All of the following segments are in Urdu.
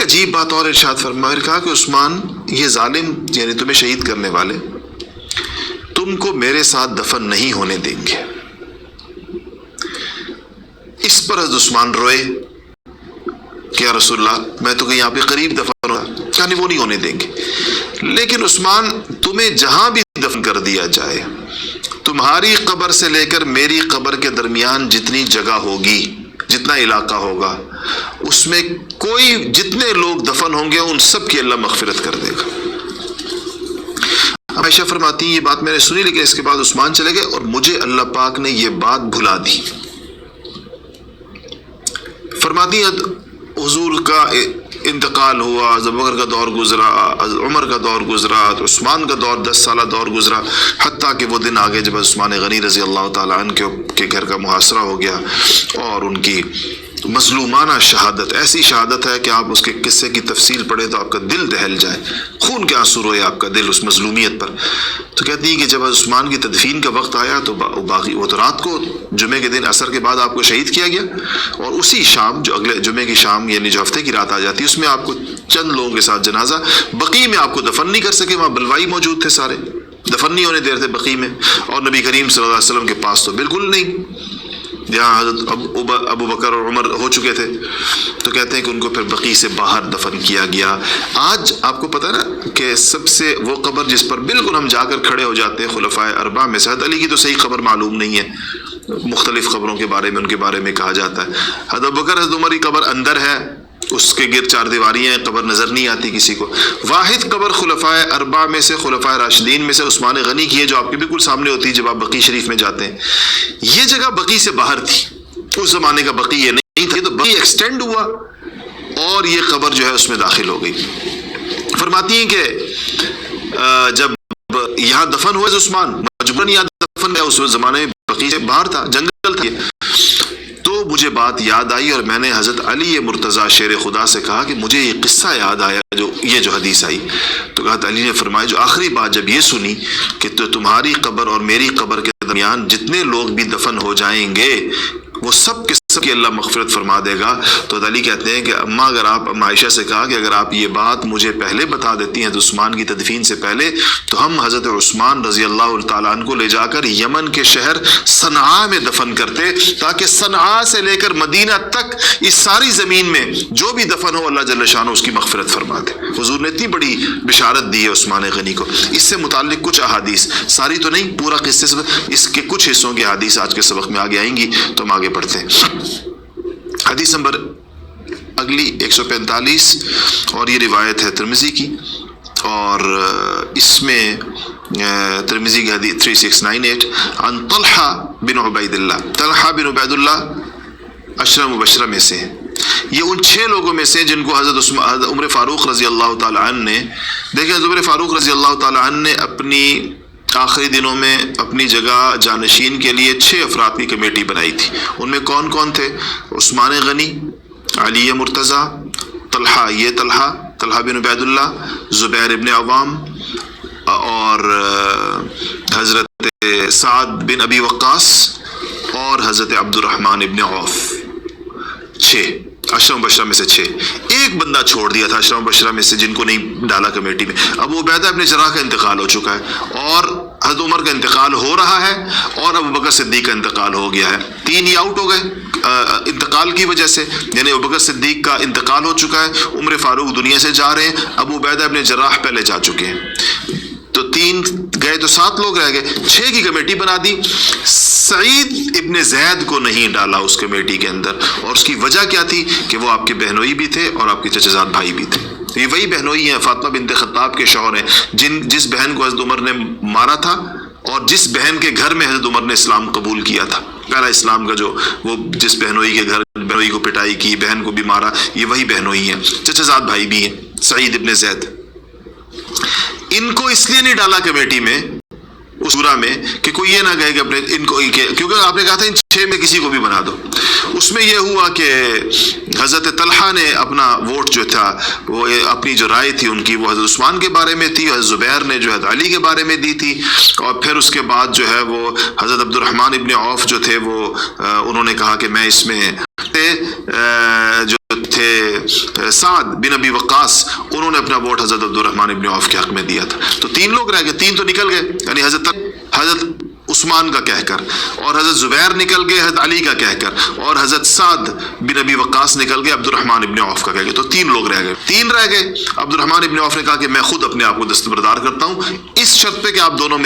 ایک عجیب بات اور ارشاد فرمایا، کہا کہ عثمان یہ ظالم یعنی تمہیں شہید کرنے والے تم کو میرے ساتھ دفن نہیں ہونے دیں گے۔ اس پر حضرت عثمان روئے کہ یا رسول اللہ میں تو کہ یہاں پہ قریب دفن ہوا، کہا نہیں وہ نہیں ہونے دیں گے، لیکن عثمان تمہیں جہاں بھی دفن کر دیا جائے، تمہاری قبر سے لے کر میری قبر کے درمیان جتنی جگہ ہوگی، جتنا علاقہ ہوگا، اس میں کوئی جتنے لوگ دفن ہوں گے ان سب کی اللہ مغفرت کر دے گا۔ عائشہ فرماتی ہیں یہ بات میں نے سنی، لیکن اس کے بعد عثمان چلے گئے اور مجھے اللہ پاک نے یہ بات بھلا دی۔ فرماتی ہیں حضور کا انتقال ہوا، ابو بکر کا دور گزرا، عمر کا دور گزرا، عثمان کا دور 10 سالہ دور گزرا، حتیٰ کہ وہ دن آگے جب عثمان غنی رضی اللہ تعالیٰ عنہ کے گھر کا محاصرہ ہو گیا اور ان کی مظلومانہ شہادت، ایسی شہادت ہے کہ آپ اس کے قصے کی تفصیل پڑھیں تو آپ کا دل دہل جائے، خون کے آنسو روئے آپ کا دل اس مظلومیت پر۔ تو کہتی ہیں کہ جب عثمان کی تدفین کا وقت آیا تو باقی وہ تو رات کو جمعے کے دن عصر کے بعد آپ کو شہید کیا گیا، اور اسی شام جو اگلے جمعے کی شام یعنی جو ہفتے کی رات آ جاتی اس میں آپ کو چند لوگوں کے ساتھ جنازہ بقیع میں آپ کو دفن نہیں کر سکے، وہاں بلوائی موجود تھے، سارے دفن نہیں ہونے دے رہے تھے بقیع میں، اور نبی کریم صلی اللہ علیہ وسلم کے پاس تو بالکل نہیں، جہاں حضرت ابو بکر اور عمر ہو چکے تھے، تو کہتے ہیں کہ ان کو پھر بقیع سے باہر دفن کیا گیا۔ آج آپ کو پتہ ہے نا کہ سب سے وہ قبر جس پر بالکل ہم جا کر کھڑے ہو جاتے ہیں خلفائے اربعہ میں، حضرت علی کی تو صحیح قبر معلوم نہیں ہے، مختلف قبروں کے بارے میں ان کے بارے میں کہا جاتا ہے، حضرت ابو بکر حضرت عمر کی قبر اندر ہے، اس کے گرد 4 دیواریاں ہیں، قبر نظر نہیں آتی کسی کو۔ واحد قبر خلفائے اربعہ میں سے، خلفائے راشدین میں سے عثمان غنی کی ہے، جو آپ کے بالکل سامنے ہوتی ہے جب آپ بقیع شریف میں جاتے ہیں۔ یہ جگہ بقیع سے باہر تھی، اس زمانے کا بقیع یہ نہیں تھا، تو بقیع ایکسٹینڈ ہوا اور یہ قبر جو ہے اس میں داخل ہو گئی۔ فرماتی ہیں کہ جب یہاں دفن ہوا عثمان مجبوراً یہاں دفن ہے، اس زمانے میں بقیع سے باہر تھا، جنگل تھا، تو مجھے بات یاد آئی اور میں نے حضرت علی مرتضیٰ شیر خدا سے کہا کہ مجھے یہ قصہ یاد آیا، جو حدیث آئی، تو حضرت علی نے فرمایا جو آخری بات جب یہ سنی کہ تو تمہاری قبر اور میری قبر کے درمیان جتنے لوگ بھی دفن ہو جائیں گے وہ سب کے سب کی اللہ مغفرت فرما دے گا، تو علی کہتے ہیں کہ اماں اگر آپ عائشہ سے کہا کہ اگر آپ یہ بات مجھے پہلے بتا دیتی ہیں تو عثمان کی تدفین سے پہلے، تو ہم حضرت عثمان رضی اللہ تعالیٰ عنہ کو لے جا کر یمن کے شہر صنعاء میں دفن کرتے، تاکہ صنعاء سے لے کر مدینہ تک اس ساری زمین میں جو بھی دفن ہو اللہ جل شانہ اس کی مغفرت فرما دے۔ حضور نے اتنی بڑی بشارت دی ہے عثمان غنی کو۔ اس سے متعلق کچھ احادیث، ساری تو نہیں، پورا قصے سے اس کے کچھ حصوں کی احادیث آج کے سبق میں آگے آئیں گی، تو ہم آگے پڑھتے ہیں۔ حدیث نمبر اگلی 145، اور یہ روایت ہے ترمذی کی، اور اس میں ترمذی کی حدیث 3698 عن طلحہ بن عبید اللہ، طلحہ بن عبید اللہ عشرہ مبشرہ میں سے ہیں، یہ ان 6 لوگوں میں سے جن کو حضرت عمر فاروق رضی اللہ تعالیٰ عنہ نے، دیکھیں حضرت عمر فاروق رضی اللہ تعالیٰ عنہ نے اپنی آخری دنوں میں اپنی جگہ جانشین کے لیے 6 افراد کی کمیٹی بنائی تھی۔ ان میں کون کون تھے؟ عثمان غنی، علی مرتضیٰ، طلحہ بن عبید اللہ، زبیر ابن عوام، اور حضرت سعد بن ابی وقاص، اور حضرت عبد الرحمن ابن عوف۔ 6 عشرہ مبشرہ میں سے 6، ایک بندہ چھوڑ دیا تھا عشرہ مبشرہ میں سے جن کو نہیں ڈالا کمیٹی میں۔ ابو عبیدہ ابن جراح کا انتقال ہو چکا ہے، اور حضرت عمر کا انتقال ہو رہا ہے، اور ابو بکر صدیق کا انتقال ہو گیا ہے۔ 3 ہی آؤٹ ہو گئے انتقال کی وجہ سے، یعنی ابو بکر صدیق کا انتقال ہو چکا ہے، عمر فاروق دنیا سے جا رہے ہیں، ابو عبیدہ ابن جراح پہلے جا چکے ہیں، تو 3 گئے تو 7 لوگ رہ گئے۔ 6 کی کمیٹی بنا دی، سعید ابن زید کو نہیں ڈالا اس کمیٹی کے اندر، اور اس کی وجہ کیا تھی کہ وہ آپ کے بہنوئی بھی تھے اور آپ کے چچا زاد بھائی بھی تھے۔ یہ وہی بہنوئی ہیں، فاطمہ بنت خطاب کے شوہر ہیں، جس بہن کو حضرت عمر نے مارا تھا، اور جس بہن کے گھر میں حضرت عمر نے اسلام قبول کیا تھا، پہلا اسلام کا جو وہ جس بہنوئی کے گھر بہنوئی کو پٹائی کی، بہن کو بھی مارا، یہ وہی بہنوئی ہیں، چچا زاد بھائی بھی ہیں، سعید ابن زید۔ ان کو اس لیے نہیں ڈالا کمیٹی میں اس سورہ میں کہ کوئی یہ نہ کہے کہ اپنے ان کو، کیونکہ آپ نے کہا تھا ان 6 میں کسی کو بھی بنا دو۔ اس میں یہ ہوا کہ حضرت طلحہ نے اپنا ووٹ جو تھا وہ اپنی جو رائے تھی ان کی وہ حضرت عثمان کے بارے میں تھی، حضرت زبیر نے جو حضرت علی کے بارے میں دی تھی، اور پھر اس کے بعد جو ہے وہ حضرت عبد الرحمن ابن عوف جو تھے وہ انہوں نے کہا کہ میں اس میں جو تھے سعد بن ابی وقاص انہوں نے اپنا ووٹ حضرت عبد الرحمن ابن عوف کے حق میں دیا تھا. تو 3 لوگ رہ گئے، 3 تو نکل گئے، یعنی حضرت عثمان کا کہہ کر، اور حضرت زبیر نکل گئے حضرت علی کا کہہ کر، اور حضرت سعد بن ابی وقاص نکل گئے عبد الرحمن ابن عوف کا کہہ گئے. تو 3 لوگ رہ گئے. 3 رہ گئے. عبد الرحمن ابن عوف نے کہا کہ میں خود اپنے آپ کو دستبردار کرتا ہوں اس شرط پہ کہ آپ دونوں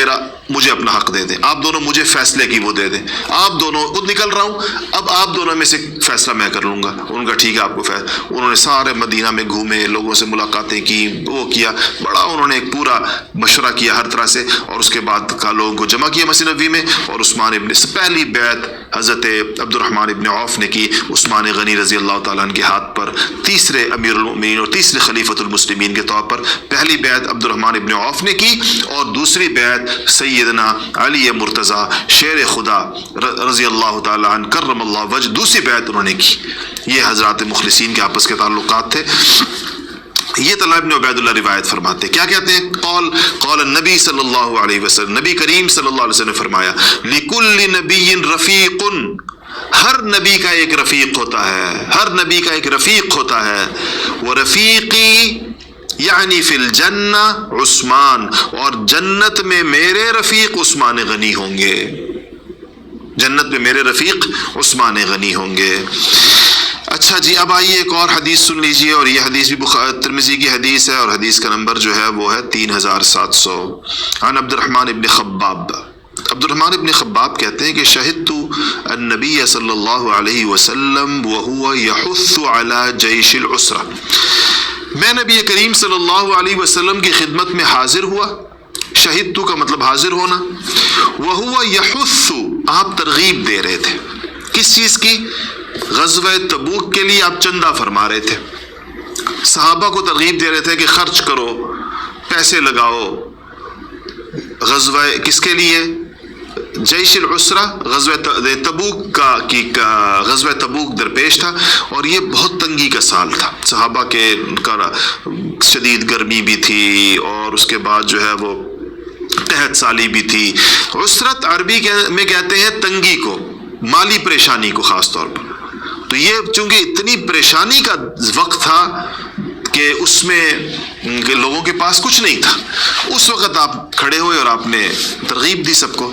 مجھے اپنا حق دے دیں، آپ دونوں مجھے فیصلے کی وہ دے دیں، آپ دونوں خود نکل رہا ہوں، اب آپ دونوں میں سے فیصلہ میں کر لوں گا. ان کا ٹھیک ہے آپ کو فیصلہ. انہوں نے سارے مدینہ میں گھومے، لوگوں سے ملاقاتیں کی، وہ کیا، بڑا انہوں نے ایک پورا مشورہ کیا ہر طرح سے، اور اس کے بعد لوگوں کو جمع کیا مسجد نبوی میں. اور عثمان ابن سے پہلی بیعت حضرت عبد الرحمن ابن عوف نے کی عثمان غنی رضی اللہ تعالیٰ عنہ کے ہاتھ پر، تیسرے امیر المؤمنین اور تیسرے خلیفۃ المسلمین کے طور پر. پہلی بیعت عبد الرحمن ابن عوف نے کی، اور دوسری بیعت سیدنا علی مرتضیٰ شیر خدا رضی اللہ تعالیٰ عنہ کرم اللہ وجہ، دوسری بیعت انہوں نے کی. یہ حضرات مخلصین کے آپس کے تعلقات تھے. یہ طلحہ بن عبید اللہ روایت فرماتے کیا کہتے ہیں؟ قال النبی صلی اللہ علیہ وسلم، نبی کریم صلی اللہ علیہ وسلم نے فرمایا لکل نبی رفیق، ہر نبی کا ایک رفیق ہوتا ہے، ہر نبی کا ایک رفیق ہوتا ہے. ورفیقی یعنی فی الجنہ عثمان، اور جنت میں میرے رفیق عثمان غنی ہوں گے، جنت میں میرے رفیق عثمان غنی ہوں گے. اچھا جی، اب آئیے ایک اور حدیث سن لیجئے، اور یہ حدیث بھی ترمذی کی حدیث ہے، اور حدیث کا نمبر جو ہے وہ ہے 3700. عن عبد الرحمن ابن خباب، عبد الرحمن ابن خباب کہتے ہیں کہ شہدت النبی صلی اللہ علیہ وسلم وهو يحث على جيش العسرہ، میں نبی کریم صلی اللہ علیہ وسلم کی خدمت میں حاضر ہوا. شہدت کا مطلب حاضر ہونا. وهو يحث، آپ ترغیب دے رہے تھے. کس چیز کی؟ غزوہ تبوک کے لیے آپ چندہ فرما رہے تھے، صحابہ کو ترغیب دے رہے تھے کہ خرچ کرو، پیسے لگاؤ. غزوہ کس کے لیے؟ جیش العسرہ، غزوہ تبوک کا غزوہ تبوک درپیش تھا، اور یہ بہت تنگی کا سال تھا. صحابہ کے شدید گرمی بھی تھی، اور اس کے بعد جو ہے وہ قحط سالی بھی تھی. عسرت عربی میں کہتے ہیں تنگی کو، مالی پریشانی کو خاص طور پر. تو یہ چونکہ اتنی پریشانی کا وقت تھا کہ اس میں لوگوں کے پاس کچھ نہیں تھا، اس وقت آپ کھڑے ہوئے اور آپ نے ترغیب دی سب کو.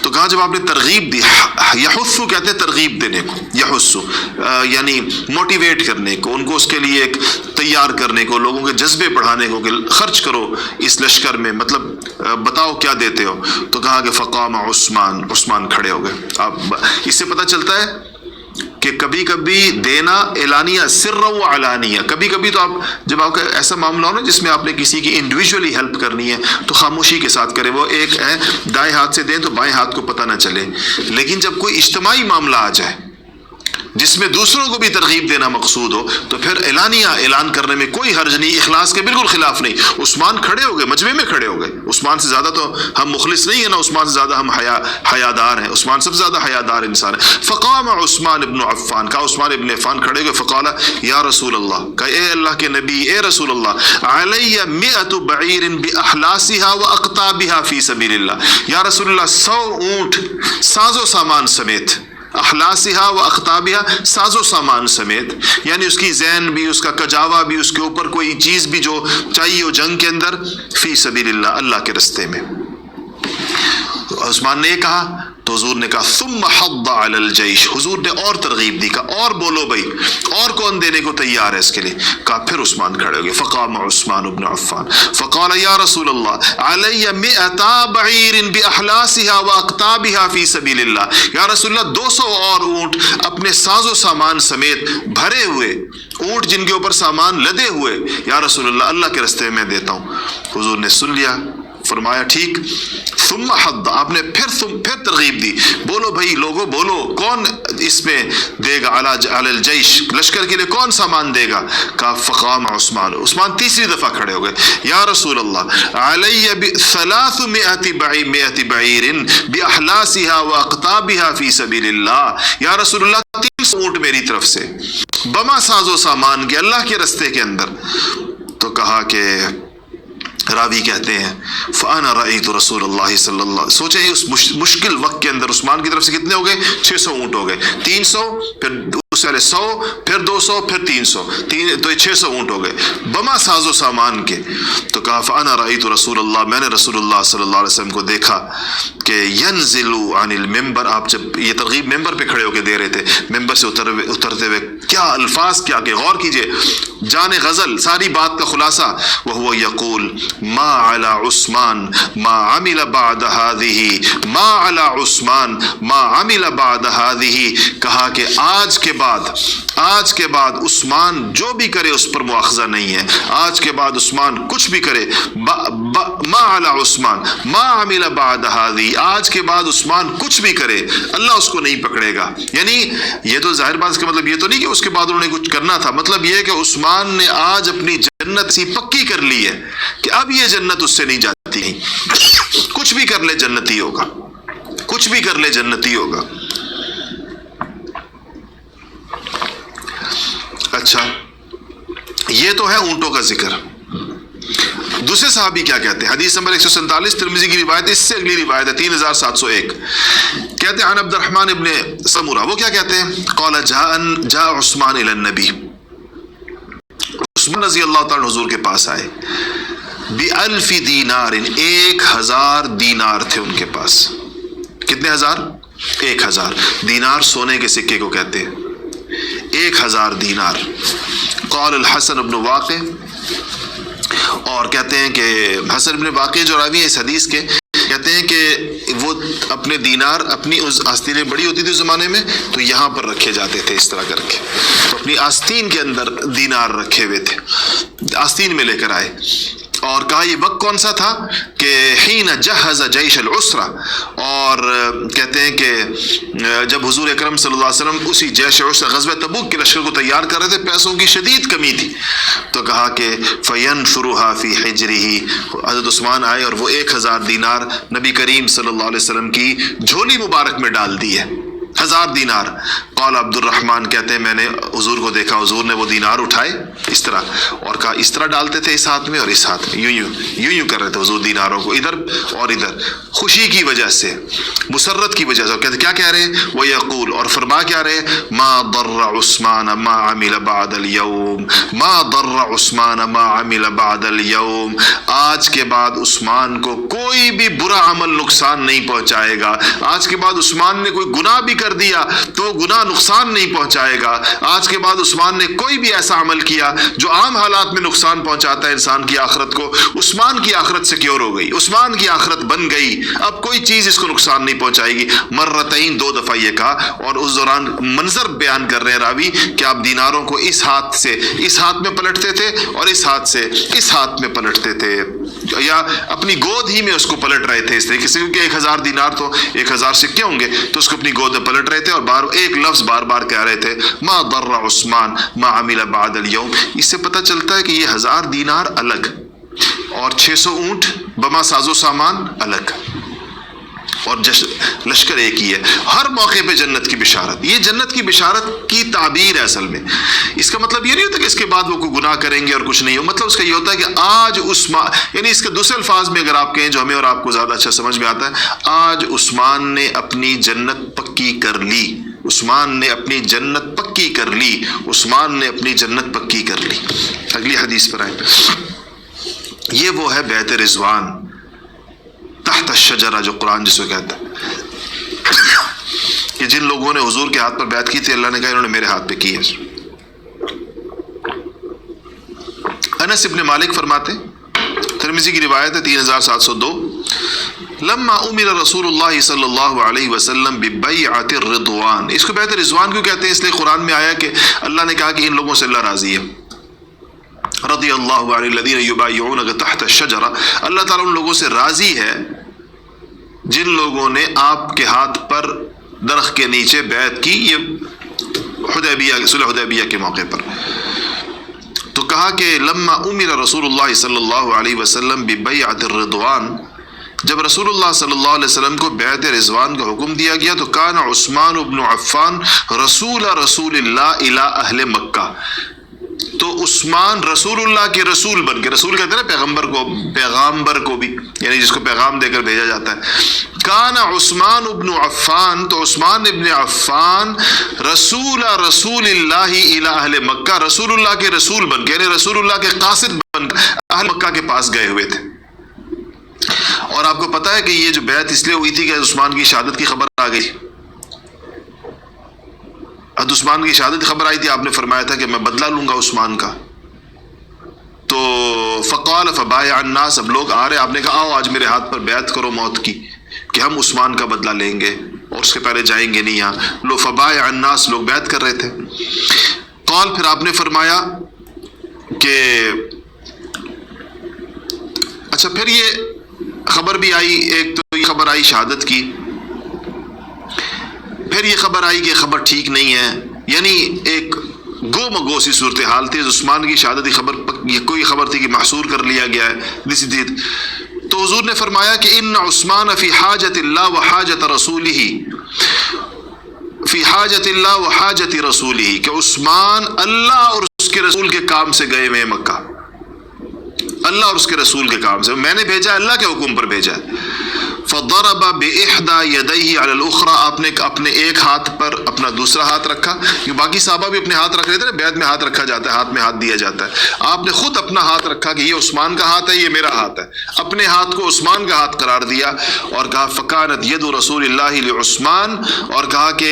تو کہا جب آپ نے ترغیب دی، یحثو کہتے ہیں ترغیب دینے کو، یحثو یعنی موٹیویٹ کرنے کو، ان کو اس کے لیے ایک تیار کرنے کو، لوگوں کے جذبے بڑھانے کو کہ خرچ کرو اس لشکر میں، مطلب بتاؤ کیا دیتے ہو. تو کہا کہ فقام عثمان کھڑے ہو گئے. اب اس سے پتہ چلتا ہے کہ کبھی کبھی دینا اعلانیہ، سر و علانیہ. کبھی کبھی تو آپ جب آپ کا ایسا معاملہ ہو نا جس میں آپ نے کسی کی انڈیویجولی ہیلپ کرنی ہے تو خاموشی کے ساتھ کریں. وہ ایک ہے دائیں ہاتھ سے دیں تو بائیں ہاتھ کو پتہ نہ چلے. لیکن جب کوئی اجتماعی معاملہ آ جائے جس میں دوسروں کو بھی ترغیب دینا مقصود ہو تو پھر اعلانیہ اعلان کرنے میں کوئی حرج نہیں، اخلاص کے بالکل خلاف نہیں. عثمان کھڑے ہو گئے، مجمع میں کھڑے ہو گئے. عثمان سے زیادہ تو ہم مخلص نہیں ہیں نا، عثمان سے زیادہ ہم حیادار ہیں. عثمان سب سے زیادہ حیادار انسان ہے. فقام عثمان ابن عفان، کہا عثمان ابن عفان کھڑے ہوئے. فقال یا رسول اللہ، کہا اے اللہ کے نبی، اے رسول اللہ، علی 100 بعیر باحلاسها واقطابها فی سبیل اللہ. یا رسول اللہ، 100 اونٹ ساز و سامان سمیت، احلاسها و اختابها، ساز و سامان سمیت، یعنی اس کی زین بھی، اس کا کجاوا بھی، اس کے اوپر کوئی چیز بھی جو چاہیے ہو جنگ کے اندر، فی سبیل اللہ، اللہ کے رستے میں. عثمان نے یہ کہا تو حضور نے کہا ثم حض علی الجیش، حضور نے اور ترغیب دی، کہا اور بولو بھائی، اور کون دینے کو تیار ہے اس کے لیے. کہا پھر عثمان کھڑے ہو گئے. فقام عثمان بن عفان فقال یا رسول اللہ علی 100 بعیر باحلاسها واقطابها فی سبیل اللہ. یا رسول اللہ، 200 اور اونٹ اپنے ساز و سامان سمیت بھرے ہوئے اونٹ جن کے اوپر سامان لدے ہوئے، یا رسول اللہ، اللہ کے راستے میں دیتا ہوں. حضور نے سن لیا، فرمایا ٹھیک. ثم حض، آپ نے پھر ترغیب دی، بولو بھائی لوگو بولو، کون اس میں دے گا علی الجیش، لشکر کے لیے کون سامان دے گا. کہا فقام عثمان تیسری دفعہ کھڑے ہو گئے. یا رسول اللہ علی 300 بعیر باحلاسها واقطابها فی سبیل اللہ. یا رسول اللہ، اونٹ میری طرف سے بما ساز و سامان کے اللہ کے رستے کے اندر. تو کہا کہ راوی کہتے ہیں فانا رأیت رسول اللہ صلی اللہ، سوچیں اس مشکل وقت کے اندر عثمان کی طرف سے کتنے ہو گئے؟ 600 اونٹ ہو گئے، 300 پھر اس سے 100 پھر 200 پھر 300 تو 600 اونٹ ہو گئے بما ساز و سامان کے. تو کہا فانا رأیت رسول اللہ، میں نے رسول اللہ صلی اللہ علیہ وسلم کو دیکھا کہ ینزل عن المنبر، آپ جب یہ ترغیب ممبر پہ کھڑے ہو کے دے رہے تھے، ممبر سے اترتے ہوئے کیا الفاظ کیا کہ غور کیجئے، جان غزل ساری بات کا خلاصہ. وہو یقول ما علی عثمان ما عمل بعد هذه، ما علی عثمان ما عمل بعد هذه، کہا کہ آج کے بعد عثمان جو بھی کرے اس پر مؤاخذہ نہیں ہے، آج کے بعد عثمان کچھ بھی کرے، ما علی عثمان ما عمل بعد هذه، آج کے بعد عثمان کچھ بھی کرے اللہ اس کو نہیں پکڑے گا. یعنی یہ تو ظاہر بات کا مطلب یہ تو نہیں کہ اس کے بعد انہوں نے کچھ کرنا تھا، مطلب یہ کہ عثمان نے آج اپنی جنت سی پکی کر لی ہے کہ اب یہ جنت اس سے نہیں جاتی، کچھ بھی کر لے جنتی ہوگا، کچھ بھی کر لے جنتی ہوگا. اچھا یہ تو ہے اونٹوں کا ذکر. دوسرے صحابی کیا کہتے ہیں؟ حدیث نمبر 147 ترمذی کی روایت، اس سے اگلی روایت ہے 3701، کہتے ہیں عن عبد الرحمن ابن سمورہ، وہ کیا کہتے ہیں؟ قال جاء عثمان الى النبی، عثمان رضی اللہ تعالیٰ حضور کے پاس آئے، بألف دینار، 1000 دینار تھے ان کے پاس. کتنے ہزار؟ 1000 دینار سونے کے سکے کو کہتے ہیں، 1000 دینار. قال الحسن بن واقع، اور کہتے ہیں کہ حسن بن واقع جو راوی ہے اس حدیث کے، کہتے ہیں کہ وہ اپنے دینار، اپنی آستینیں بڑی ہوتی تھی اس زمانے میں تو یہاں پر رکھے جاتے تھے اس طرح کر کے، تو اپنی آستین کے اندر دینار رکھے ہوئے تھے، آستین میں لے کر آئے. اور کہا یہ وقت کون سا تھا کہ حین جہز جیش العسرہ، اور کہتے ہیں کہ جب حضور اکرم صلی اللہ علیہ وسلم اسی جیش عسرہ غزوہ تبوک کے لشکر کو تیار کر رہے تھے، پیسوں کی شدید کمی تھی، تو کہا کہ فینثرها فی حجرہ، حضرت عثمان آئے اور وہ 1000 دینار نبی کریم صلی اللہ علیہ وسلم کی جھولی مبارک میں ڈال دی ہے، 1000 دینار. قال عبد الرحمن، کہتے ہیں میں نے حضور کو دیکھا، حضور نے وہ دینار اٹھائے اس طرح اور کہا اس طرح ڈالتے تھے، اس ہاتھ میں اور اس ہاتھ میں، یوں کر رہے تھے حضور دیناروں کو ادھر اور ادھر، خوشی کی وجہ سے، مسرت کی وجہ سے. کہتے کیا کہہ رہے ہیں؟ وہ یقول، اور فرما کیا رہے ہیں؟ ما ضر عثمان ما عمل بعد اليوم، ما ضر عثمان ما عمل بعد اليوم، آج کے بعد عثمان کو کوئی بھی برا عمل نقصان نہیں پہنچائے گا، آج کے بعد عثمان نے کوئی گناہ بھی کر دیا تو گناہ نقصان نہیں پہنچائے گا، آج کے بعد عثمان نے کوئی بھی ایسا عمل کیا جو عام حالات میں نقصان پہنچاتا ہے انسان کی آخرت کو، عثمان کی آخرت سیکیور ہو گئی، عثمان کی آخرت بن گئی، اب کوئی چیز اس کو نقصان نہیں پہنچائے گی. مرتين، 2 دفعہ یہ کہا، اور اس دوران منظر بیان کر رہے ہیں راوی کہ آپ دیناروں کو اس ہاتھ سے اس ہاتھ میں پلٹتے تھے اور اس ہاتھ سے اس ہاتھ میں پلٹتے تھے، یا اپنی گود ہی میں اس کو پلٹ رہے تھے اس طریقے سے، کیونکہ 1000 دینار تو 1000 سکے ہوں گے تو اس کو اپنی گود میں پلٹ رہے تھے اور ایک لفظ بار بار کہہ رہے تھے ما ضر عثمان ما عمل بعد اليوم. اس سے پتہ چلتا ہے کہ یہ 1000 دینار الگ اور 600 اونٹ بما ساز و سامان الگ، اور لشکر ایک ہی ہے. ہر موقع پہ جنت کی بشارت، یہ جنت کی بشارت کی تعبیر ہے اصل میں. اس کا مطلب یہ نہیں ہوتا کہ اس کے بعد وہ کوئی گناہ کریں گے اور کچھ نہیں ہو، مطلب اس کا یہ ہوتا ہے کہ آج عثمان، یعنی اس کے دوسرے الفاظ میں اگر آپ کہیں جو ہمیں اور آپ کو زیادہ اچھا سمجھ میں آتا ہے، آج عثمان نے اپنی جنت پکی کر لی، عثمان نے اپنی جنت پکی کر لی، عثمان نے اپنی جنت پکی کر لی. اگلی حدیث پر آئیں. یہ وہ ہے بیعت رضوان تحت الشجرہ جو قرآن جس کو کہتا ہے کہ جن لوگوں نے حضور کے ہاتھ پر بیعت کی تھی، اللہ نے کہا انہوں نے میرے ہاتھ پہ کی ہے. انس ابن مالک فرماتے، ترمذی کی روایت ہے 3702، لما امر رسول اللہ صلی اللہ علیہ وسلم ببیعۃ الرضوان، اس کو بیعت رضوان کیوں کہتے ہیں؟ اس لیے قرآن میں آیا کہ اللہ نے کہا کہ ان لوگوں سے اللہ راضی ہے. رضی اللہ عن الذین یبایعونک تحت الشجرہ، اللہ تعالیٰ ان لوگوں سے راضی ہے جن لوگوں نے آپ کے ہاتھ پر درخت کے نیچے بیعت کی، یہ حدیبیہ، صلح حدیبیہ کے موقع پر. تو کہا کہ لما امر رسول اللہ صلی اللہ علیہ وسلم ببیعۃ الرضوان، جب رسول اللہ صلی اللہ علیہ وسلم کو بیعت رضوان کا حکم دیا گیا تو کان عثمان بن عفان رسول اللہ الی اہل مکہ، تو عثمان رسول اللہ کے رسول بن کے، رسول کہتے ہیں نا پیغامبر کو بھی، یعنی جس کو پیغام دے کر بھیجا جاتا ہے، کان عثمان بن عفان، تو عثمان ابن عفان رسول اللہ الی اہل مکہ، رسول اللہ کے رسول بن کے، یعنی رسول اللہ کے قاصد بن کر اہل مکہ کے پاس گئے ہوئے تھے۔ اور آپ کو پتہ ہے کہ یہ جو بیعت اس لیے ہوئی تھی کہ عثمان کی شہادت کی خبر آ گئی، حضرت عثمان کی شہادت کی خبر آئی تھی، آپ نے فرمایا تھا کہ میں بدلہ لوں گا عثمان کا، تو فقال فبايع الناس، اب لوگ آ رہے، آپ نے کہا آؤ آج میرے ہاتھ پر بیعت کرو موت کی کہ ہم عثمان کا بدلہ لیں گے اور اس کے پہلے جائیں گے نہیں یہاں، لو فبايع الناس، لوگ بیعت کر رہے تھے۔ قال، پھر آپ نے فرمایا کہ اچھا، پھر یہ خبر بھی آئی، ایک تو یہ خبر آئی شہادت کی، پھر یہ خبر آئی کہ خبر ٹھیک نہیں ہے، یعنی ایک گو مگو سی صورتحال تھی۔ عثمان کی شہادت کی خبر یہ کوئی خبر تھی کہ محصور کر لیا گیا ہے، تو حضور نے فرمایا کہ ان عثمان فی حاجت اللہ و حاجت رسولہ، فی حاجت اللہ و حاجت رسولہ، کہ عثمان اللہ اور اس کے رسول کے کام سے گئے ہوئے مکہ، اللہ اور اس کے رسول کے کام سے، میں نے بھیجا ہے، اللہ کے حکم پر بھیجا ہے۔ فضرب بإحدى يديه على الأخرى، آپ نے اپنے ایک ہاتھ پر اپنا دوسرا ہاتھ رکھا، کہ باقی صحابہ بھی اپنے ہاتھ رکھ رہے تھے، بیعت میں ہاتھ رکھا جاتا ہے، ہاتھ میں ہاتھ دیا جاتا ہے، آپ نے خود اپنا ہاتھ رکھا کہ یہ عثمان کا ہاتھ ہے، یہ میرا ہاتھ ہے، اپنے ہاتھ کو عثمان کا ہاتھ قرار دیا، اور کہا فکانت ید رسول اللہ لعثمان، اور کہا کہ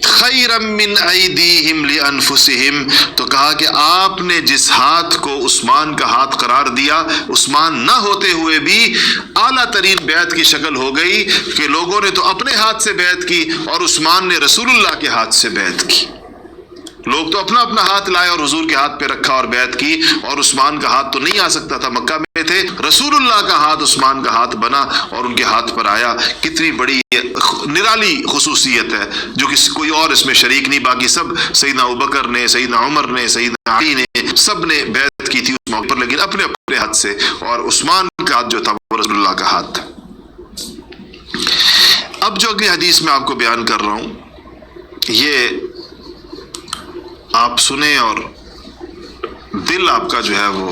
خیرا من ایدیہم لانفسہم، تو کہا کہ آپ نے جس ہاتھ کو عثمان کا ہاتھ قرار دیا، عثمان نہ ہوتے ہوئے بھی اعلیٰ ترین بیعت کی شکل ہو گئی کہ لوگوں نے تو اپنے ہاتھ سے بیعت کی اور عثمان نے رسول اللہ کے ہاتھ سے بیعت کی، لوگ تو اپنا اپنا ہاتھ لائے اور حضور کے ہاتھ پہ رکھا اور بیعت کی، اور عثمان کا ہاتھ تو نہیں آ سکتا تھا، مکہ میں تھے، رسول اللہ کا ہاتھ عثمان کا ہاتھ بنا اور ان کے ہاتھ پر آیا۔ کتنی بڑی نرالی خصوصیت ہے جو کہ کوئی اور اس میں شریک نہیں، باقی سب سیدنا ابوبکر نے، سیدنا عمر نے، سیدنا علی نے، سب نے بیعت کی تھی اس موقع پر، لیکن اپنے اپنے ہاتھ سے، اور عثمان کا ہاتھ جو تھا وہ رسول اللہ کا ہاتھ تھا۔ اب جو اگلی حدیث میں آپ کو بیان کر رہا ہوں، یہ آپ سنیں اور دل آپ کا جو ہے وہ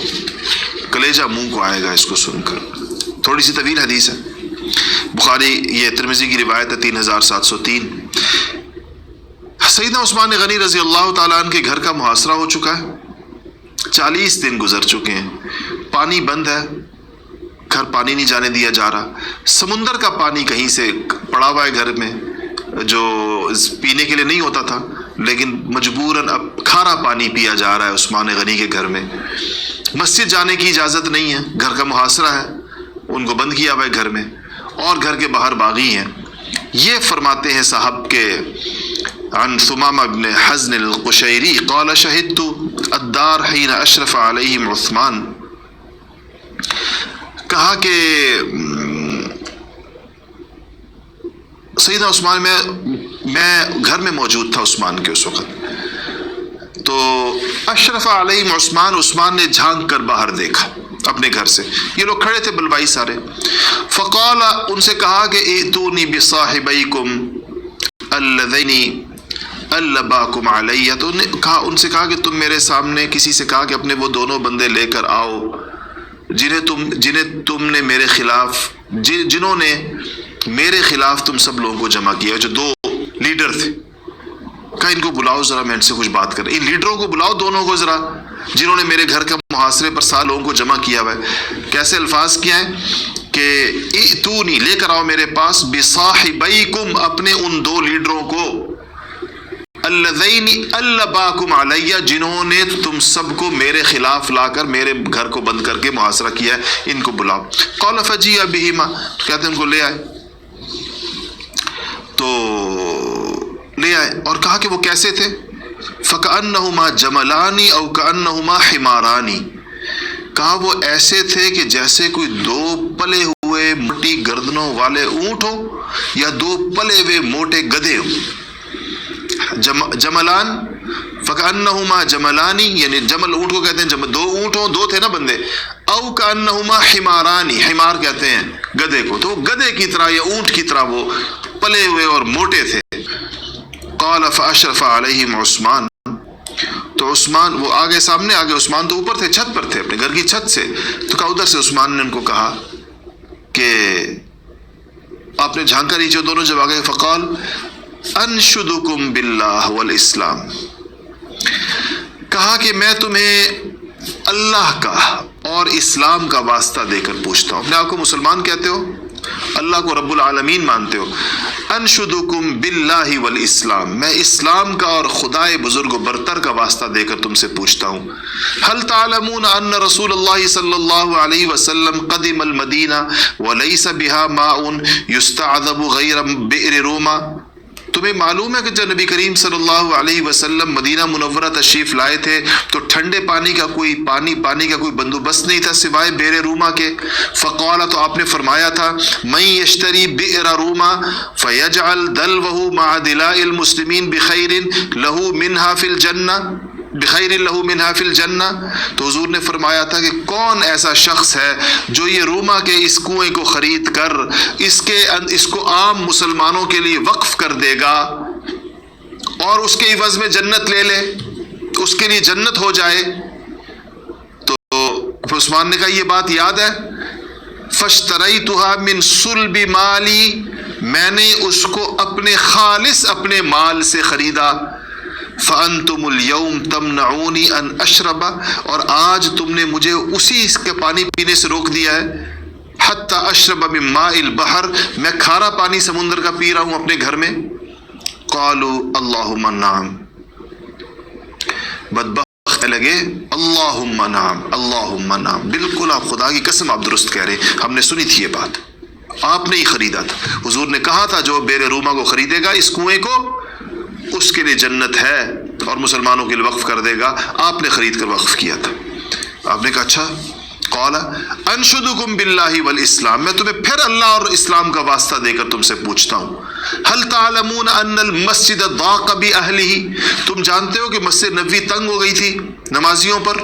کلیجہ منہ کو آئے گا اس کو سن کر۔ تھوڑی سی طویل حدیث ہے، بخاری، یہ ترمذی کی روایت ہے 3703۔ سیدنا عثمان غنی رضی اللہ تعالیٰ عنہ کے گھر کا محاصرہ ہو چکا ہے، 40 دن گزر چکے ہیں، پانی بند ہے، گھر پانی نہیں جانے دیا جا رہا، سمندر کا پانی کہیں سے پڑا ہوا ہے گھر میں جو پینے کے لیے نہیں ہوتا تھا، لیکن مجبوراً اب کھارا پانی پیا جا رہا ہے عثمان غنی کے گھر میں۔ مسجد جانے کی اجازت نہیں ہے، گھر کا محاصرہ ہے، ان کو بند کیا ہوا ہے گھر میں، اور گھر کے باہر باغی ہیں۔ یہ فرماتے ہیں صاحب کے عن ثمامہ بن حزن القشیری قال شہدت الدار حین اشرف علیہم عثمان، کہا کہ سیدنا عثمان، میں گھر میں موجود تھا عثمان کے اس وقت، تو اشرف علیہم عثمان، عثمان نے جھانک کر باہر دیکھا اپنے گھر سے، یہ لوگ کھڑے تھے بلوائی سارے، فقال، ان سے کہا کہ ائتونی بصاحبیکم اللذین اللباکم علی، تو ان سے کہا کہ تم میرے سامنے، کسی سے کہا کہ اپنے وہ دونوں بندے لے کر آؤ جنہیں تم نے میرے خلاف، جنہوں نے میرے خلاف تم سب لوگوں کو جمع کیا، جو 2 لیڈر تھے، کہا ان کو بلاؤ ذرا، میں ان سے کچھ بات کریں، ان لیڈروں کو بلاؤ دونوں کو ذرا، جنہوں نے میرے گھر کے محاصرے پر سال لوگوں کو جمع کیا ہوا ہے۔ کیسے الفاظ کیا ہیں کہ ائتونی، لے کر آؤ میرے پاس، بصاحبیکم، اپنے ان 2 لیڈروں کو، اللذین اللباکم علی، جنہوں نے تم سب کو میرے خلاف لا کر میرے گھر کو بند کر کے محاصرہ کیا ہے، ان کو بلاؤ۔ قال فجیء بہما، کہتے ہیں ان کو لے آئے، تو لے آئے اور کہا کہ وہ کیسے تھے، فکأنہما جملانی او کأنہما حمارانی، کہا وہ ایسے تھے کہ جیسے کوئی 2 پلے ہوئے موٹی گردنوں والے اونٹ ہو یا 2 پلے ہوئے موٹے گدھے ہوں۔ جملان، فکأنہما جملانی، یعنی جمل اونٹ کو کہتے ہیں، 2 اونٹ ہوں، 2 تھے نا بندے، او کانہما حمارانی، حمار کہتے ہیں گدھے کو، تو گدھے کی طرح یا اونٹ کی طرح وہ پلے ہوئے اور موٹے تھے. قال فاشرف علیہم عثمان، تو عثمان وہ آگے سامنے آگے، عثمان تو اوپر تھے، چھت پر تھے، اپنے گھر کی چھت سے، تو کہا ادھر سے عثمان نے ان کو کہا کہ آپ نے جھانکا نیچے، دونوں جب آگے، فقال انشدکم باللہ والاسلام، کہا کہ میں تمہیں اللہ کا اور اسلام کا واسطہ دے کر پوچھتا ہوں. اپنے آپ کو مسلمان کہتے ہو، اللہ کو رب العالمین مانتے ہو. انشدکم باللہ والاسلام، میں اسلام کا اور خدائے بزرگ و برتر کا واسطہ دے کر تم سے پوچھتا ہوں. هل تعلمون ان رسول اللہ صلی اللہ علیہ وسلم قدم المدینہ وليس بها ماء يستعذب غیر بئر روما، تمہیں معلوم ہے کہ جب نبی کریم صلی اللہ علیہ وسلم مدینہ منورہ تشریف لائے تھے تو ٹھنڈے پانی کا کوئی بندوبست نہیں تھا سوائے بئر روما کے. فقال، تو آپ نے فرمایا تھا، من یشتری بئر روما فیجعل دلوہ مع دلاء المسلمین بخیر لہ منہا فی الجنہ، بخیر لہ منہا فی الجنہ. تو حضور نے فرمایا تھا کہ کون ایسا شخص ہے جو یہ روما کے اس کنویں کو خرید کر اس کو عام مسلمانوں کے لیے وقف کر دے گا اور اس کے عوض میں جنت لے لے، اس کے لیے جنت ہو جائے. تو عثمان نے کہا یہ بات یاد ہے. فاشتریتها من صلب مالی، میں نے اس کو اپنے خالص اپنے مال سے خریدا. فَأَنْتُمُ الْيَوْمَ تَمْنَعُونِي أَنْ أَشْرَبَ، اور آج تم نے مجھے اسی کے پانی پینے سے روک دیا ہے. حَتَّى أَشْرَبَ مِن مَاءِ الْبَحْرِ، میں کھارا پانی سمندر کا پی رہا ہوں اپنے گھر میں. قالوا اللہم نعم، بدبخت لگے، اللہم نعم اللہم نعم، بالکل آپ خدا کی قسم آپ درست کہہ رہے، ہم نے سنی تھی یہ بات، آپ نے ہی خریدا تھا. حضور نے کہا تھا جو بئر روما کو خریدے گا اس کنویں کو، اس کے لیے جنت ہے اور مسلمانوں کے لیے وقف کر دے گا. آپ نے خرید کر وقف کیا تھا. آپ نے کہا اچھا. قال انشدکم باللہ والاسلام، میں تمہیں پھر اللہ اور اسلام کا واسطہ دے کر تم سے پوچھتا ہوں. هل تعلمون ان المسجد ضاق باہلہ، تم جانتے ہو کہ مسجد نبوی تنگ ہو گئی تھی نمازیوں پر.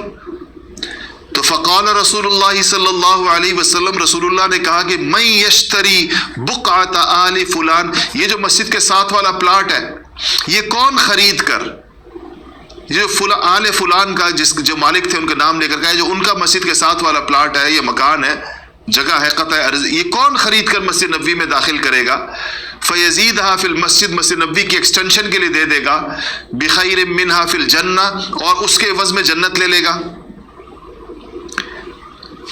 تو فقال رسول اللہ صلی اللہ علیہ وسلم، رسول اللہ نے کہا کہ من یشتری بقعۃ آل فلان، یہ جو مسجد کے ساتھ والا پلاٹ ہے یہ کون خرید کر، جو آل فلان کا جو مالک تھے ان کا نام لے کر کہا جو ان کا مسجد کے ساتھ والا پلاٹ ہے، یہ مکان ہے، جگہ ہے قطع عرض، یہ کون خرید کر مسجد نبوی میں داخل کرے گا. فیزیدہا فی المسجد، مسجد نبوی کی ایکسٹینشن کے لیے دے دے گا. بخیر منہا فی الجنہ، اور اس کے عوض میں جنت لے لے گا.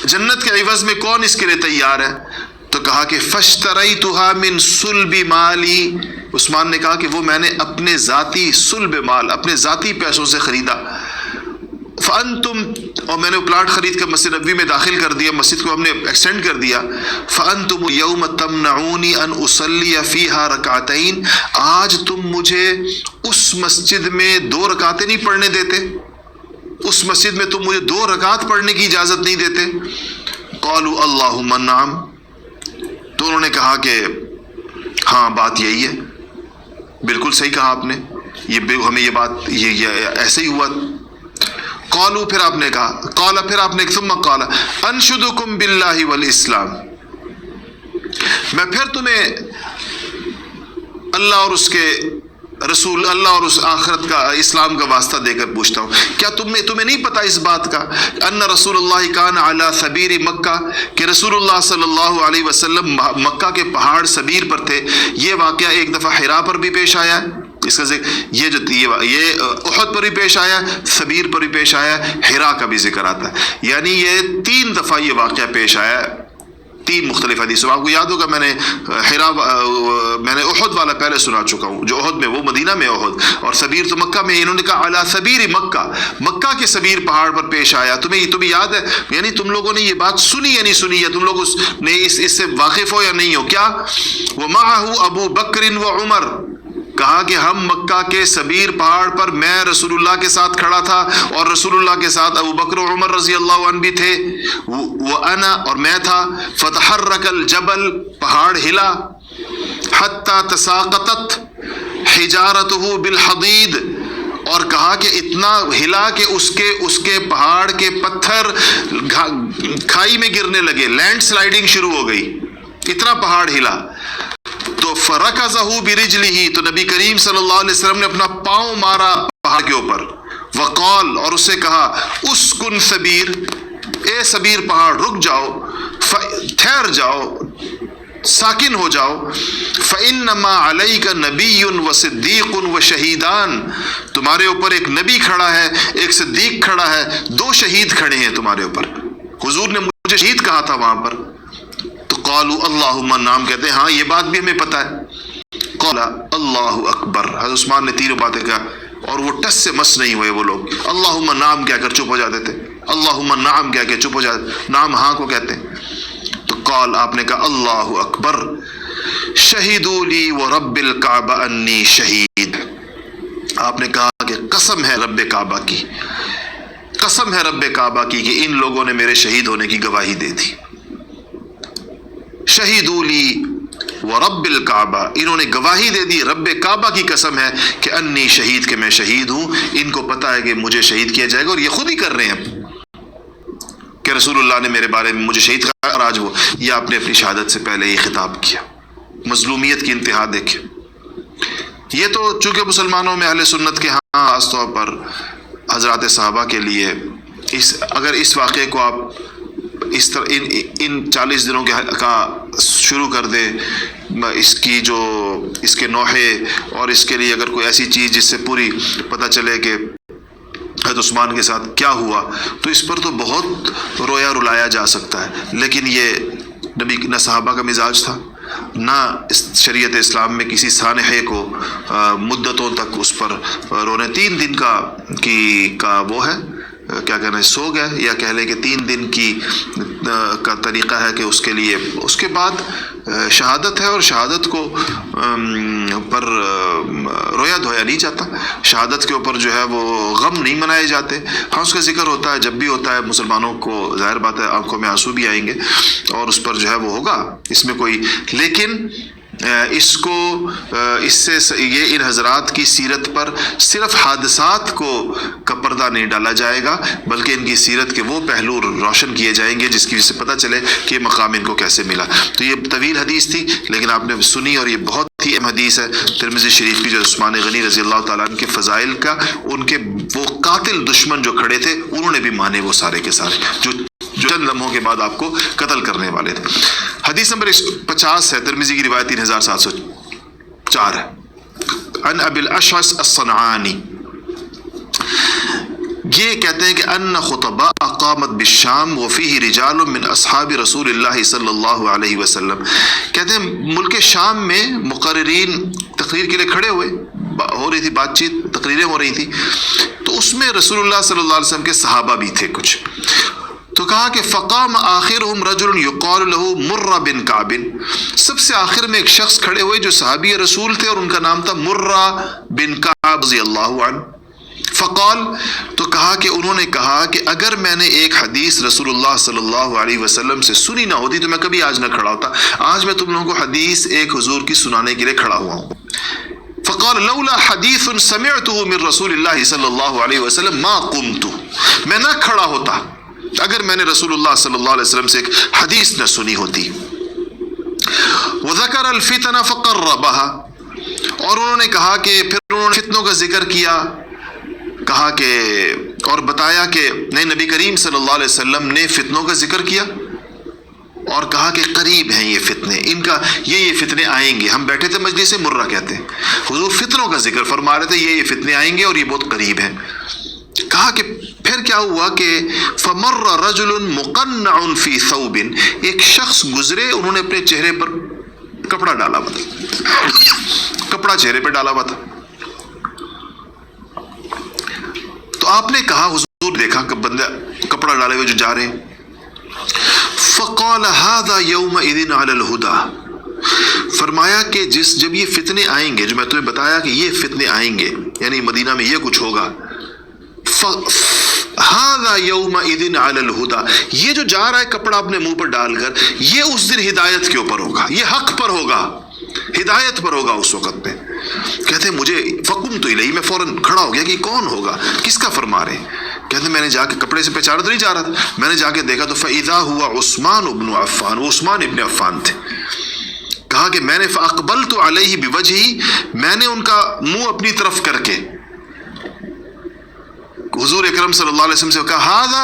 جنت کے عوض میں کون اس کے لیے تیار ہے؟ تو کہا کہ فاشتریتها من صلب مالی، عثمان نے کہا کہ وہ میں نے اپنے ذاتی صلب مال، اپنے ذاتی پیسوں سے خریدا. فانتم، اور میں نے پلاٹ خرید کر مسجد نبوی میں داخل کر دیا، مسجد کو ہم نے ایکسٹینڈ کر دیا. فانتم اليوم تمنعونی ان اصلی فیہا رکعتین، آج تم مجھے اس مسجد میں 2 رکعتیں نہیں پڑھنے دیتے، اس مسجد میں تم مجھے 2 رکعت پڑھنے کی اجازت نہیں دیتے. قالوا اللہم نعم، تو انہوں نے کہا کہ ہاں بات یہی ہے، بالکل صحیح کہا آپ نے، ہمیں یہ بات یہ ایسے ہی ہوا. قالوا، پھر آپ نے کہا، قال، پھر آپ نے، ثم قال انشدکم باللہ والاسلام، میں پھر تمہیں اللہ اور اس کے رسول، اللہ اور اس آخرت کا، اسلام کا واسطہ دے کر پوچھتا ہوں. کیا تمہیں نہیں پتا اس بات کا ان رسول اللہ کان علی سبیر مکہ، کہ رسول اللہ صلی اللہ علیہ وسلم مکہ کے پہاڑ سبیر پر تھے. یہ واقعہ ایک دفعہ حرا پر بھی پیش آیا ہے، اس کا ذکر یہ احد پر بھی پیش آیا ہے، سبیر پر بھی پیش آیا ہے، حرا کا بھی ذکر آتا ہے. یعنی یہ 3 دفعہ یہ واقعہ پیش آیا ہے، 3 مختلف حدیثوں. آپ کو یاد ہوگا میں نے احد والا پہلے سنا چکا ہوں، جو احد میں، وہ مدینہ میں احد، اور سبیر تو مکہ میں. انہوں نے کہا علی سبیر مکہ، مکہ کے سبیر پہاڑ پر پیش آیا. تمہیں یاد ہے؟ یعنی تم لوگوں نے یہ بات سنی یا نہیں سنی، یا تم لوگ اس سے واقف ہو یا نہیں ہو؟ کیا ومعہ ابو بکر و عمر، کہا کہ ہم مکہ کے سبیر پہاڑ پر، میں رسول اللہ کے ساتھ کھڑا تھا اور رسول اللہ کے ساتھ ابو بکر و عمر رضی اللہ عنہ بھی تھے، وانا، اور میں تھا. فتحرک الجبل، پہاڑ ہلا. حتی تساقطت حجارته بالحضید، اور کہا کہ اتنا ہلا کہ اس کے پہاڑ کے پتھر کھائی میں گرنے لگے، لینڈ سلائیڈنگ شروع ہو گئی، اتنا پہاڑ ہلا. تو فرکزہ برجلہ، تو نبی کریم صلی اللہ علیہ وسلم نے اپنا پاؤں مارا پہاڑ کے اوپر. وقال، اور اسے کہا اسکن سبیر، اے سبیر پہاڑ رک جاؤ، ٹھہر جاؤ، ساکن ہو جاؤ. فإنما علیک نبی و صدیق و شہیدان، تمہارے اوپر ایک نبی کھڑا ہے، ایک صدیق کھڑا ہے، 2 شہید کھڑے ہیں تمہارے اوپر. حضور نے مجھے شہید کہا تھا وہاں پر. تو قالوا اللہم، نام کہتے ہیں ہاں یہ بات بھی ہمیں پتہ ہے. قال اللہ اکبر، حضرت عثمان نے تینوں باتیں کہا اور وہ ٹس سے مس نہیں ہوئے. وہ لوگ اللہم نام کہہ کر چپ ہو جاتے تھے، اللہم نام کہہ کے چپ ہو جاتے، نام ہاں کو کہتے ہیں. تو قال، آپ نے کہا اللہ اکبر، شہیدوا لی ورب الکعبہ انی شہید. آپ نے کہا کہ قسم ہے رب کعبہ کی، قسم ہے رب کعبہ کی کہ ان لوگوں نے میرے شہید ہونے کی گواہی دے دی. شہیدوا لی ورب الکعبہ، انہوں نے گواہی دے دی، رب کعبہ کی قسم ہے کہ انی شہید، کہ میں شہید ہوں. ان کو پتہ ہے کہ مجھے شہید کیا جائے گا، اور یہ خود ہی کر رہے ہیں کہ رسول اللہ نے میرے بارے میں مجھے شہید کہا. اور آج وہ یہ آپ نے اپنی شہادت سے پہلے یہ خطاب کیا. مظلومیت کی انتہا دیکھیں. یہ تو چونکہ مسلمانوں میں اہل سنت کے ہاں خاص طور پر حضرات صحابہ کے لیے اگر اس واقعے کو آپ اس طرح ان 40 دنوں کا شروع کر دیں، اس کے نوحے، اور اس کے لیے اگر کوئی ایسی چیز جس سے پوری پتہ چلے کہ حضرت عثمان کے ساتھ کیا ہوا، تو اس پر تو بہت رویا رلایا جا سکتا ہے. لیکن یہ نبی نہ صحابہ کا مزاج تھا، نہ شریعت اسلام میں کسی سانحے کو مدتوں تک اس پر رونے. 3 دن کا وہ ہے، کیا کہنا ہے، سوگ ہے، یا کہہ لیں کہ 3 دن کا طریقہ ہے کہ اس کے لیے اس کے بعد شہادت ہے، اور شہادت کو پر رویا دھویا نہیں جاتا. شہادت کے اوپر جو ہے وہ غم نہیں منائے جاتے. ہاں اس کا ذکر ہوتا ہے، جب بھی ہوتا ہے مسلمانوں کو ظاہر بات ہے آنکھوں میں آنسو بھی آئیں گے، اور اس پر جو ہے وہ ہوگا، اس میں کوئی، لیکن اس سے یہ ان حضرات کی سیرت پر صرف حادثات کا پردہ نہیں ڈالا جائے گا، بلکہ ان کی سیرت کے وہ پہلو روشن کیے جائیں گے جس کی وجہ سے پتہ چلے کہ یہ مقام ان کو کیسے ملا. تو یہ طویل حدیث تھی لیکن آپ نے سنی، اور یہ بہت ہی اہم حدیث ہے ترمذی شریف کی، جو عثمان غنی رضی اللہ تعالیٰ عنہ کے فضائل کا، ان کے وہ قاتل دشمن جو کھڑے تھے انہوں نے بھی مانے، وہ سارے کے سارے جو چند لمحوں کے بعد آپ کو قتل کرنے والے تھے. حدیث نمبر 50 ہے، ترمذی کی روایت 3704 ہے. عن ابی الاشعث الصنعانی، یہ کہتے ہیں کہ ان خطباء قامت بالشام وفیہ رجال من اصحاب رسول اللہ صلی اللہ علیہ وسلم. کہتے ہیں ملک شام میں مقررین تقریر کے لیے کھڑے ہوئے، ہو رہی تھی بات چیت، تقریریں ہو رہی تھی. تو اس میں رسول اللہ صلی اللہ علیہ وسلم کے صحابہ بھی تھے کچھ. تو کہا کہ فقام آخرہم رجل یقال له مرہ بن کعب، سب سے آخر میں ایک شخص کھڑے ہوئے جو صحابی رسول تھے، اور ان کا نام تھا مرہ بن کعب رضی اللہ عنہ. فقال، تو کہا کہ انہوں نے کہا کہ اگر میں نے ایک حدیث رسول اللہ صلی اللہ علیہ وسلم سے سنی نہ ہوتی تو میں کبھی آج نہ کھڑا ہوتا. آج میں تم لوگوں کو حدیث ایک حضور کی سنانے کے لیے کھڑا ہوا ہوں. فقال لولا حدیث سمعته من رسول اللہ صلی اللہ علیہ وسلم ما قمت، میں نہ کھڑا ہوتا اگر میں نے رسول اللہ صلی اللہ علیہ وسلم سے ایک حدیث نہ سنی ہوتی. وذکر الفتن فقربها، اور انہوں نے کہا کہ پھر انہوں نے فتنوں کا ذکر کیا، کہا کہ اور بتایا کہ نہیں، نبی کریم صلی اللہ علیہ وسلم نے فتنوں کا ذکر کیا اور کہا کہ قریب ہیں یہ فتنے، ان کا یہ فتنے آئیں گے. ہم بیٹھے تھے مجلس مرہ کہتے ہیں، حضور فتنوں کا ذکر فرما رہے تھے، یہ فتنے آئیں گے اور یہ بہت قریب ہیں. کہا کہ پھر کیا ہوا کہ فمر رجل مقنع فی ثوب، ایک شخص گزرے، انہوں نے اپنے چہرے پر کپڑا ڈالا ہوا تھا، کپڑا چہرے پہ ڈالا ہوا تھا. تو آپ نے کہا، حضور دیکھا کہ بندہ کپڑا ڈالے ہوئے جو جا رہے ہیں. فقال هذا يومئذ على الهدى، فرمایا کہ جب یہ فتنے آئیں گے جو میں تمہیں بتایا کہ یہ فتنے آئیں گے، یعنی مدینہ میں یہ کچھ ہوگا، هذا يومئذ على الهدى، یہ جو جا رہا ہے کپڑا اپنے منہ پر ڈال کر، یہ اس دن ہدایت کے اوپر ہوگا، یہ حق پر ہوگا. ہدایت پر ہوگا اس وقت پہ. کہتے ہیں مجھے فقمت الیہ، میں فوراً کھڑا ہو گیا کہ کون ہوگا، کس کا فرما رہے ہیں. کہتے ہیں میں نے جا کے کپڑے سے پہچانا تو نہیں جا رہا تھا، میں نے جا کے دیکھا تو فاذا ہوا عثمان بن عفان، وہ عثمان ابن عفان تھے. کہا کہ میں نے فاقبلت علیہ بوجہی، میں نے ان کا منہ اپنی طرف کر کے حضور اکرم صلی اللہ علیہ وسلم سے کہا ھذا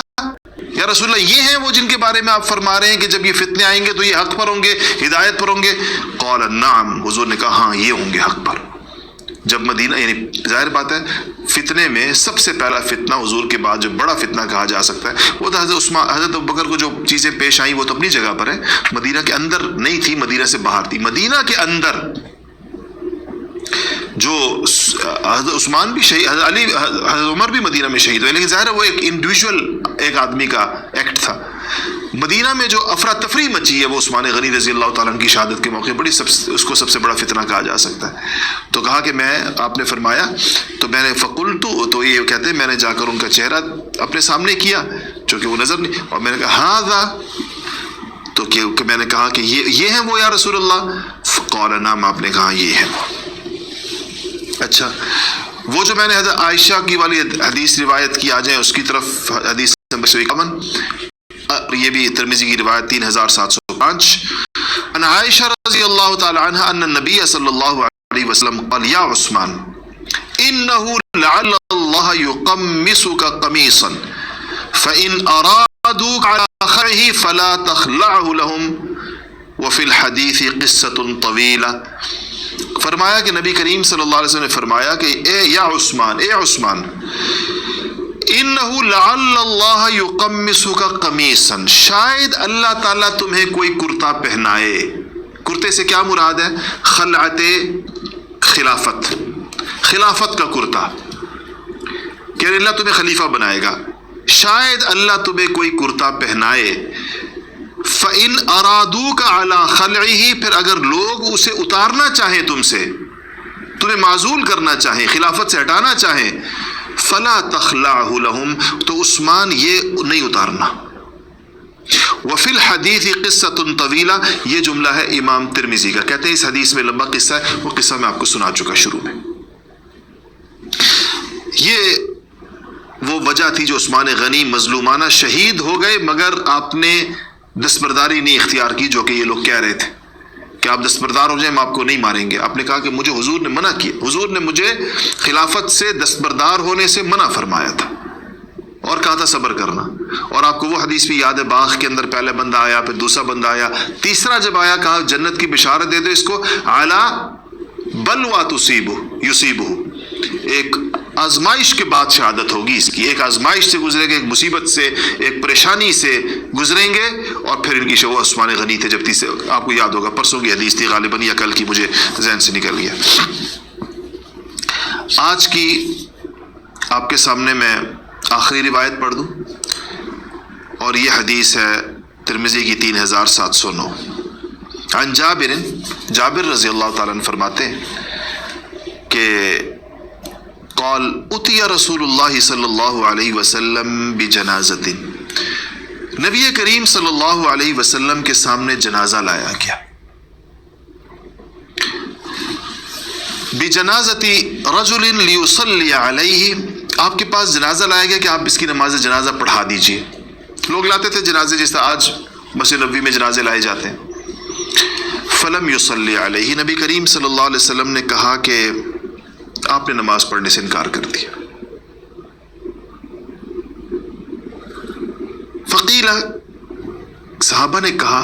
یا رسول اللہ، یہ ہیں وہ جن کے بارے میں آپ فرما رہے ہیں کہ جب یہ فتنے آئیں گے تو یہ حق پر ہوں گے، ہدایت پر ہوں گے. قال نعم، حضور نے کہا ہاں یہ ہوں گے حق پر. جب مدینہ، یعنی ظاہر بات ہے فتنے میں سب سے پہلا فتنہ حضور کے بعد جو بڑا فتنہ کہا جا سکتا ہے وہ تو حضرت ابوبکر کو جو چیزیں پیش آئیں وہ تو اپنی جگہ پر ہے، مدینہ کے اندر نہیں تھی، مدینہ سے باہر تھی. مدینہ کے اندر جو حضرت عثمان بھی شہید، حضرت علی، حضرت عمر بھی مدینہ میں شہید ہوئے، لیکن ظاہر ہے وہ ایک انڈیویجول ایک آدمی کا ایکٹ تھا. مدینہ میں جو افراتفری مچی ہے وہ عثمان غنی رضی اللہ تعالیٰ عنہ کی شہادت کے موقع بڑی اس کو سب سے بڑا فتنہ کہا جا سکتا ہے. تو کہا کہ میں، آپ نے فرمایا تو میں نے فقلت، تو یہ کہتے ہیں میں نے جا کر ان کا چہرہ اپنے سامنے کیا چونکہ وہ نظر نہیں، اور میں نے کہا ھذا، تو کہ میں نے کہا کہ یہ ہیں وہ یا رسول اللہ. فقال نعم، آپ نے کہا یہ ہے وہ. اچھا، وہ جو میں نے حضرت عائشہ کی والی حدیث روایت کی، آ جائیں اس کی طرف. حدیث نمبر 51، یہ بھی ترمذی کی روایت 3705. عن عائشہ رضی اللہ تعالی عنہ ان النبی صلی اللہ علیہ وسلم قال یا عثمان انه لعل الله يقمصك قميصا فان ارادوك على خلعه فلا تخلعه لهم وفي الحديث قصة طويلة. فرمایا کہ نبی کریم صلی اللہ علیہ وسلم نے فرمایا کہ اے عثمان انہو لعل اللہ یقمصک قمیصا، شاید اللہ تعالیٰ تمہیں کوئی کرتا پہنائے. کرتے سے کیا مراد ہے؟ خلعت خلافت، خلافت کا کرتا، کہ اللہ تمہیں خلیفہ بنائے گا. شاید اللہ تمہیں کوئی کرتا پہنائے. فَإِنْ أَرَادُوكَ عَلَى خَلْعِهِ، پھر اگر لوگ اسے اتارنا چاہیں تم سے، تمہیں معزول کرنا چاہیں، خلافت سے ہٹانا چاہیں، فَلَا تَخْلَعْهُ لَهُمْ، تو عثمان یہ نہیں اتارنا. وَفِي الْحَدِيثِ قِصَّةٌ طَوِيلَةٌ، یہ جملہ ہے امام ترمذی کا، کہتے ہیں اس حدیث میں لمبا قصہ ہے، وہ قصہ میں آپ کو سنا چکا شروع میں. یہ وہ وجہ تھی جو عثمان غنی مظلومانہ شہید ہو گئے، مگر آپ نے دستبرداری نہیں اختیار کی، جو کہ یہ لوگ کہہ رہے تھے کہ آپ دستبردار ہو جائیں، ہم آپ کو نہیں ماریں گے. آپ نے کہا کہ مجھے حضور نے منع کیا، حضور نے مجھے خلافت سے دستبردار ہونے سے منع فرمایا تھا اور کہا تھا صبر کرنا. اور آپ کو وہ حدیث بھی یاد ہے، باغ کے اندر پہلے بندہ آیا، پھر دوسرا بندہ آیا، تیسرا جب آیا کہا جنت کی بشارت دے دو اس کو، اعلیٰ بلوا یصیبہ، ایک آزمائش کے بعد شہادت ہوگی اس کی، ایک آزمائش سے گزرے گے، ایک مصیبت سے، ایک پریشانی سے گزریں گے. اور پھر ان کی وہ عثمان غنی تھے جب تیسرے، آپ کو یاد ہوگا پرسوں کی حدیث تھی غالباً یا کل کی، مجھے ذہن سے نکل گیا. آج کی آپ کے سامنے میں آخری روایت پڑھ دوں، اور یہ حدیث ہے ترمذی کی 3709. عن جابر رضی اللہ تعالیٰ عنہ فرماتے ہیں کہ قال اتی رسول اللہ صلی اللہ علیہ وسلم بجنازۃ، نبی کریم صلی اللہ علیہ وسلم کے سامنے جنازہ لایا گیا. بجنازۃ رجل لیصلی علیہ، آپ کے پاس جنازہ لایا گیا کہ آپ اس کی نماز جنازہ پڑھا دیجیے. لوگ لاتے تھے جنازے، جس طرح آج مسجد نبوی میں جنازے لائے جاتے ہیں. فلم یصلی علیہ، نبی کریم صلی اللہ علیہ وسلم نے کہا کہ آپ نے نماز پڑھنے سے انکار کر دیا. فقیل، صحابہ نے کہا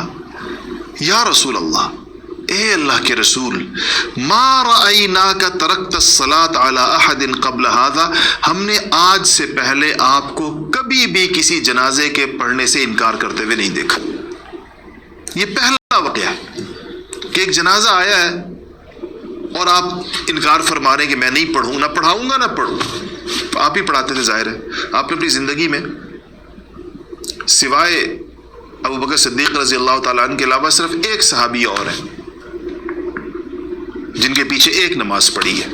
یا رسول اللہ، اے اللہ کے رسول، ما رأیناک ترکت الصلاة علی احد قبل هذا، ہم نے آج سے پہلے آپ کو کبھی بھی کسی جنازے کے پڑھنے سے انکار کرتے ہوئے نہیں دیکھا. یہ پہلا واقعہ ہے کہ ایک جنازہ آیا ہے اور آپ انکار فرما رہے ہیں کہ میں نہیں پڑھوں، نہ پڑھاؤں گا نہ پڑھوں. آپ ہی پڑھاتے تھے، ظاہر ہے آپ نے اپنی زندگی میں سوائے ابو بکر صدیق رضی اللہ تعالیٰ عنہ کے علاوہ صرف ایک صحابی اور ہے جن کے پیچھے ایک نماز پڑھی ہے،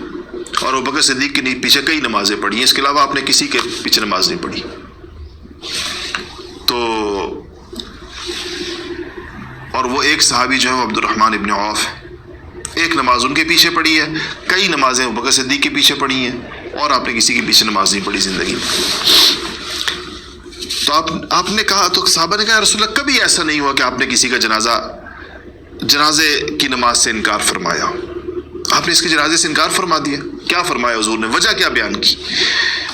اور ابو بکر صدیق کے پیچھے کئی نمازیں پڑھی ہیں. اس کے علاوہ آپ نے کسی کے پیچھے نماز نہیں پڑھی. تو اور وہ ایک صحابی جو ہے وہ عبد الرحمن ابن عوف ہے ایک نماز ان کے پیچھے پڑھی ہے، کئی نمازیں ابو بکر صدیق کے پیچھے پڑھی ہیں، اور آپ نے کسی کے پیچھے نماز نہیں پڑھی زندگی میں۔ تو آپ نے کہا، تو صحابہ نے کہا رسول اللہ کبھی ایسا نہیں ہوا کہ آپ نے کسی کا جنازے کی نماز سے انکار فرمایا، آپ نے اس کے جنازے سے انکار فرما دیا؟ کیا فرمایا حضور نے؟ وجہ کیا بیان کی؟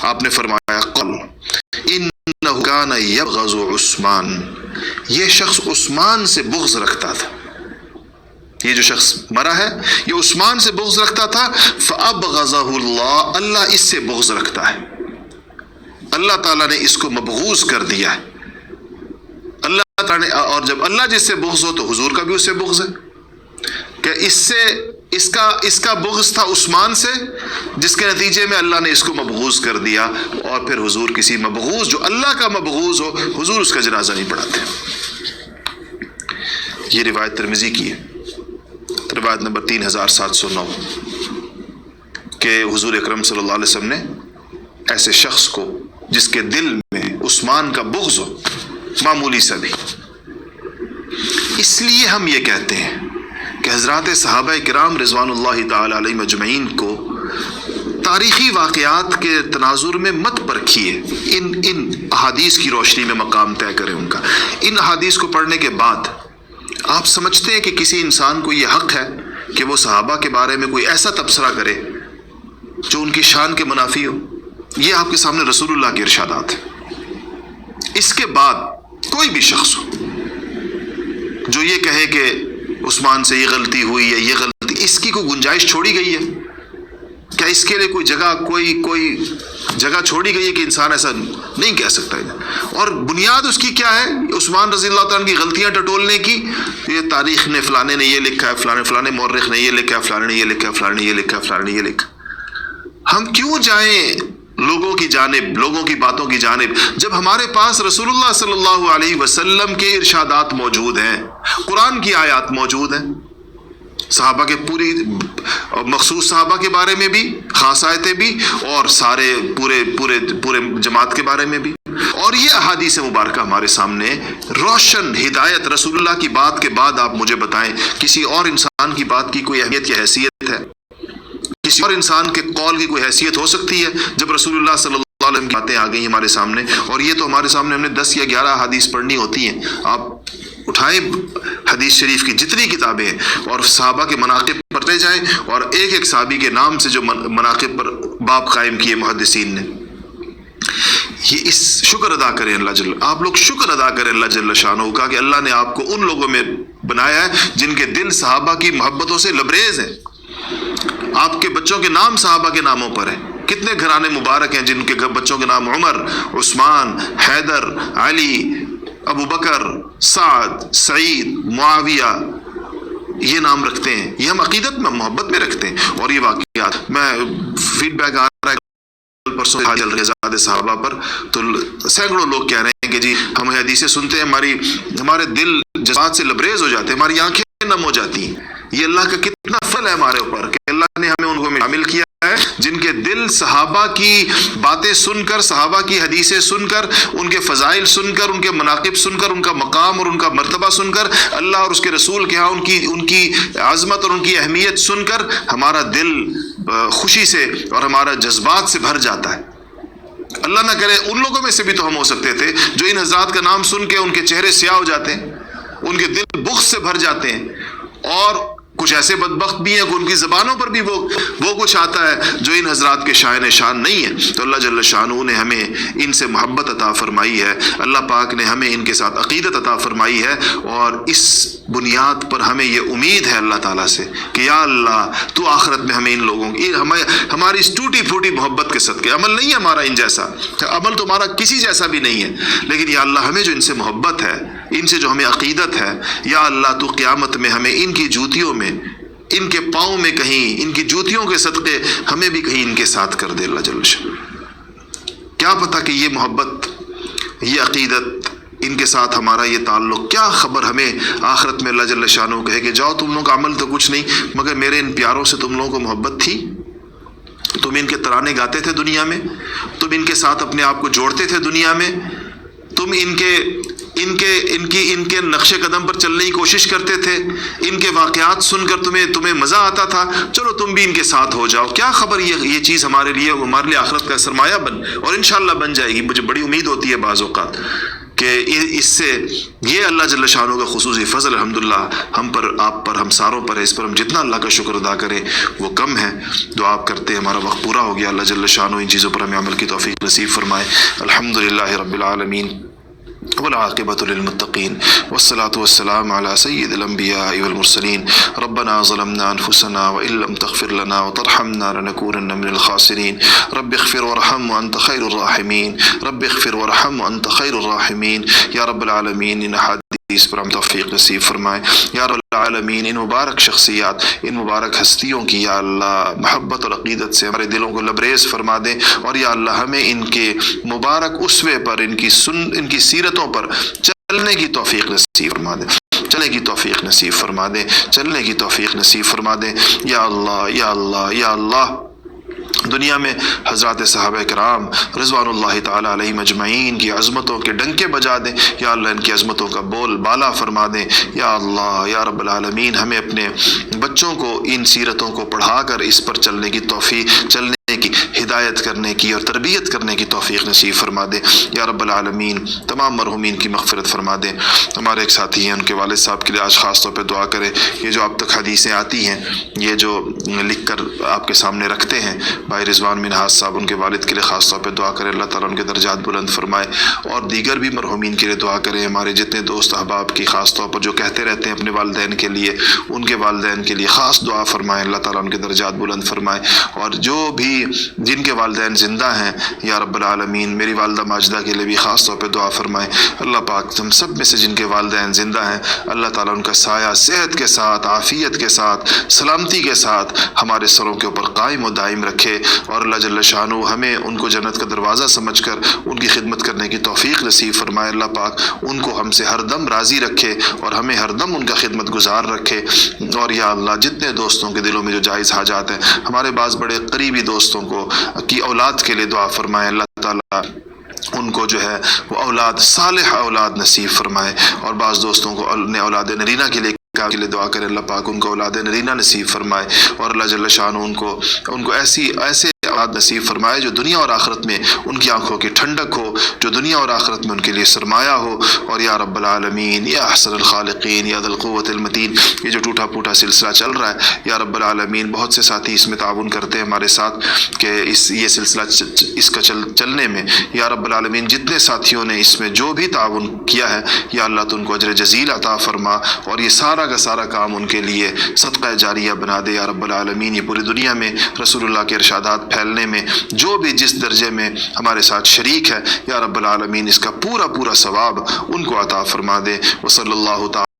آپ نے فرمایا قال انہ کان یبغض عثمان، یہ شخص عثمان سے بغض رکھتا تھا، یہ جو شخص مرا ہے یہ عثمان سے بغض رکھتا تھا، فابغضہ اللہ، اللہ اس سے بغض رکھتا ہے، اللہ تعالیٰ نے اس کو مبغوض کر دیا ہے۔ اللہ تعالیٰ نے، اور جب اللہ جس سے بغض ہو تو حضور کا بھی اس سے بغض ہے، کہ اس کا بغض تھا عثمان سے، جس کے نتیجے میں اللہ نے اس کو مبغوض کر دیا، اور پھر حضور کسی مبغوض جو اللہ کا مبغوض ہو حضور اس کا جنازہ نہیں پڑھاتے۔ یہ روایت ترمذی کی ہے، روایت نمبر 3709، کہ حضور اکرم صلی اللہ علیہ وسلم نے ایسے شخص کو جس کے دل میں عثمان کا بغض ہو، معمولی سا بھی، اس لیے ہم یہ کہتے ہیں کہ حضرات صحابہ کرام رضوان اللہ تعالی علیہم اجمعین کو تاریخی واقعات کے تناظر میں مت پرکھیے، ان احادیث کی روشنی میں مقام طے کریں ان کا۔ ان احادیث کو پڑھنے کے بعد آپ سمجھتے ہیں کہ کسی انسان کو یہ حق ہے کہ وہ صحابہ کے بارے میں کوئی ایسا تبصرہ کرے جو ان کی شان کے منافی ہو؟ یہ آپ کے سامنے رسول اللہ کے ارشادات ہیں۔ اس کے بعد کوئی بھی شخص ہو جو یہ کہے کہ عثمان سے یہ غلطی ہوئی ہے، یہ غلطی، اس کی کوئی گنجائش چھوڑی گئی ہے کیا؟ اس کے لیے کوئی جگہ چھوڑی گئی ہے کہ انسان ایسا نہیں کہہ سکتا ہے؟ اور بنیاد اس کی کیا ہے؟ عثمان رضی اللہ تعالیٰ کی غلطیاں ٹٹولنے کی، یہ تاریخ نے فلانے نے یہ لکھا ہے، فلانے مورخ نے یہ لکھا ہے، فلانے نے یہ لکھا ہے، فلانے نے یہ لکھا ہے، فلانے نے یہ لکھا۔ ہم کیوں جائیں لوگوں کی جانب، لوگوں کی باتوں کی جانب، جب ہمارے پاس رسول اللہ صلی اللہ علیہ وسلم کے ارشادات موجود ہیں، قرآن کی آیات موجود ہیں، صحابہ کے مخصوص صحابہ کے بارے میں بھی خاص آیتیں بھی، اور سارے پورے جماعت کے بارے میں بھی، اور یہ احادیث مبارکہ ہمارے سامنے روشن ہدایت۔ رسول اللہ کی بات کے بعد آپ مجھے بتائیں کسی اور انسان کی بات کی کوئی اہمیت یا حیثیت ہے؟ کسی اور انسان کے قول کی کوئی حیثیت ہو سکتی ہے جب رسول اللہ صلی اللہ علیہ وسلم کی باتیں آ گئی ہمارے سامنے؟ اور یہ تو ہمارے سامنے ہم نے 10 یا 11 حدیث پڑھنی ہوتی ہیں۔ آپ اٹھائیں حدیث شریف کی جتنی کتابیں ہیں اور صحابہ کے مناقب پڑھتے جائیں، اور ایک ایک صحابی کے نام سے جو مناقب پر باب قائم کیے محدثین نے، یہ اس شکر ادا کریں اللہ جل، آپ لوگ شکر ادا کریں اللہ جل شانہ کا کہ اللہ نے آپ کو ان لوگوں میں بنایا ہے جن کے دل صحابہ کی محبتوں سے لبریز ہیں۔ آپ کے بچوں کے نام صحابہ کے ناموں پر ہیں۔ کتنے گھرانے مبارک ہیں جن کے بچوں کے نام عمر، عثمان، حیدر، علی، ابو بکر، سعد، سعید، معاویہ، یہ نام رکھتے ہیں۔ یہ ہم عقیدت میں محبت میں رکھتے ہیں، اور یہ واقعات میں فیڈ بیک آ رہا ہے پرسوں چل رہے زیادہ صحابہ پر، تو سینکڑوں لوگ کہہ رہے ہیں کہ جی ہم حدیثیں سنتے ہیں، ہمارے دل جذبات سے لبریز ہو جاتے ہیں، ہماری آنکھیں نم ہو جاتی ہیں۔ یہ اللہ کا کتنا فضل ہے ہمارے اوپر کہ اللہ نے ہمیں ان کو شامل کیا ہے جن کے دل صحابہ کی باتیں سن کر، صحابہ کی حدیثیں سن کر، ان کے فضائل سن کر، ان کے مناقب سن کر، ان کا مقام اور ان کا مرتبہ سن کر، اللہ اور اس کے رسول کے ہاں ان کی عظمت اور ان کی اہمیت سن کر ہمارا دل خوشی سے اور ہمارا جذبات سے بھر جاتا ہے۔ اللہ نہ کرے ان لوگوں میں سے بھی تو ہم ہو سکتے تھے جو ان حضرات کا نام سن کے ان کے چہرے سیاہ ہو جاتے ہیں، ان کے دل بغض سے بھر جاتے ہیں، اور کچھ ایسے بدبخت بھی ہیں کہ ان کی زبانوں پر بھی وہ کچھ آتا ہے جو ان حضرات کے شائن شان نہیں ہے۔ تو اللہ جل شانہ نے ہمیں ان سے محبت عطا فرمائی ہے، اللہ پاک نے ہمیں ان کے ساتھ عقیدت عطا فرمائی ہے، اور اس بنیاد پر ہمیں یہ امید ہے اللہ تعالیٰ سے کہ یا اللہ تو آخرت میں ہمیں ان لوگوں کی ہماری اس ٹوٹی پھوٹی محبت کے صدقے، عمل نہیں ہے ہمارا ان جیسا، عمل تو ہمارا کسی جیسا بھی نہیں ہے، لیکن یا اللہ ہمیں جو ان سے محبت ہے، ان سے جو ہمیں عقیدت ہے، یا اللہ تو قیامت میں ہمیں ان کی جوتیوں میں، ان کے پاؤں میں کہیں، ان کی جوتیوں کے صدقے ہمیں بھی کہیں ان کے ساتھ کر دے اللہ جل شانہ۔ کیا پتہ کہ یہ محبت، یہ عقیدت، ان کے ساتھ ہمارا یہ تعلق، کیا خبر ہمیں آخرت میں اللہ جل شانہ کہے کہ جاؤ تم لوگوں کا عمل تو کچھ نہیں، مگر میرے ان پیاروں سے تم لوگوں کو محبت تھی، تم ان کے ترانے گاتے تھے دنیا میں، تم ان کے ساتھ اپنے آپ کو جوڑتے تھے دنیا میں، تم ان کے نقش قدم پر چلنے کی کوشش کرتے تھے، ان کے واقعات سن کر تمہیں مزہ آتا تھا، چلو تم بھی ان کے ساتھ ہو جاؤ، کیا خبر یہ چیز ہمارے لیے آخرت کا سرمایہ اور انشاءاللہ بن جائے گی۔ مجھے بڑی امید ہوتی ہے بعض اوقات کہ اس سے یہ اللہ جل شانہ کا خصوصی فضل الحمدللہ ہم پر، آپ پر، ہم ساروں پر ہے۔ اس پر ہم جتنا اللہ کا شکر ادا کریں وہ کم ہے۔ دعا کرتے ہمارا وقت پورا ہو گیا، اللہ جل شانہ ان چیزوں پر ہمیں عمل کی توفیق نصیب فرمائے۔ الحمدللہ رب العالمین والعاقبۃ للمتقین والصلاة والسلام علی سید الانبیاء والمرسلین۔ ربنا ظلمنا انفسنا وان لم تغفر لنا وترحمنا لنکونن من الخاسرین۔ رب اغفر وارحم وانت خیر الراحمین، رب اغفر وارحم وانت خیر الراحمین۔ یا رب العالمین ان حدیث پر ہم توفیق نصیب فرمائے۔ یا رب العالمین ان مبارک شخصیات، ان مبارک ہستیوں کی یا اللہ محبت اور عقیدت سے ہمارے دلوں کو لبریز فرما دیں، اور یا اللہ ہمیں ان کے مبارک اسوے پر، ان کی سیرتوں پر چلنے کی توفیق نصیب فرما دیں، چلنے کی توفیق نصیب فرما دیں، چلنے کی توفیق نصیب فرما دیں۔ یا اللہ یا اللہ یا اللہ، دنیا میں حضرات صحابہ کرام رضوان اللہ تعالی علیہم اجمعین کی عظمتوں کے ڈنکے بجا دیں، یا اللہ ان کی عظمتوں کا بول بالا فرما دیں۔ یا اللہ یا رب العالمین ہمیں اپنے بچوں کو ان سیرتوں کو پڑھا کر اس پر چلنے کی توفیق، چلنے کی ہدایت کرنے کی اور تربیت کرنے کی توفیق نصیب فرما دے۔ یا رب العالمین تمام مرحومین کی مغفرت فرما دیں۔ ہمارے ایک ساتھی ہیں، ان کے والد صاحب کے لیے آج خاص طور پہ دعا کریں۔ یہ جو آپ تک حدیثیں آتی ہیں، یہ جو لکھ کر آپ کے سامنے رکھتے ہیں بھائی رضوان منہاج صاحب، ان کے والد کے لیے خاص طور پہ دعا کریں، اللہ تعالیٰ ان کے درجات بلند فرمائے، اور دیگر بھی مرحومین کے لیے دعا کریں۔ ہمارے جتنے دوست احباب کی خاص طور پر جو کہتے رہتے ہیں اپنے والدین کے لیے، ان کے والدین کے لیے خاص دعا فرمائیں، اللہ تعالیٰ ان کے درجات بلند فرمائے۔ اور جو بھی جن کے والدین زندہ ہیں یا رب العالمین میری والدہ ماجدہ کے لیے بھی خاص طور پہ دعا فرمائیں۔ اللہ پاک ہم سب میں سے جن کے والدین زندہ ہیں، اللہ تعالیٰ ان کا سایہ صحت کے ساتھ، عافیت کے ساتھ، سلامتی کے ساتھ ہمارے سروں کے اوپر قائم و دائم رکھے، اور اللہ جل شانہ ہمیں ان کو جنت کا دروازہ سمجھ کر ان کی خدمت کرنے کی توفیق نصیب فرمائے۔ اللہ پاک ان کو ہم سے ہر دم راضی رکھے اور ہمیں ہر دم ان کا خدمت گزار رکھے۔ اور یا اللہ جتنے دوستوں کے دلوں میں جو جائز حاجات ہیں، ہمارے بعض بڑے قریبی دوستوں کو کی اولاد کے لیے دعا فرمائے، اللہ تعالیٰ ان کو جو ہے وہ اولاد، صالح اولاد نصیب فرمائے۔ اور بعض دوستوں کو اولاد نرینہ کے لیے دعا کرے، اللہ پاک ان کو اولاد نرینہ نصیب فرمائے، اور اللہ جل شانہ ان کو ایسے اولاد نصیب فرمائے جو دنیا اور آخرت میں ان کی آنکھوں کی ٹھنڈک ہو، جو دنیا اور آخرت میں ان کے لیے سرمایہ ہو۔ اور یا رب العالمین یا احسن الخالقین یا ذی القوۃ المتین، یہ جو ٹوٹا پھوٹا سلسلہ چل رہا ہے، یا رب العالمین بہت سے ساتھی اس میں تعاون کرتے ہیں ہمارے ساتھ کہ یہ سلسلہ اس کا چلنے میں، یا رب العالمین جتنے ساتھیوں نے اس میں جو بھی تعاون کیا ہے، یا اللہ تو ان کو اجر جزیل عطا فرما، اور یہ سارا کا سارا کام ان کے لیے صدقہ جاریہ بنا دے یا رب العالمین۔ یہ پوری دنیا میں رسول اللہ کے ارشادات پھیلنے میں جو بھی جس درجے میں ہمارے ساتھ شریک ہے، یا رب العالمین اس کا پورا ثواب ان کو عطا فرما دے۔ وصلی اللہ تعالی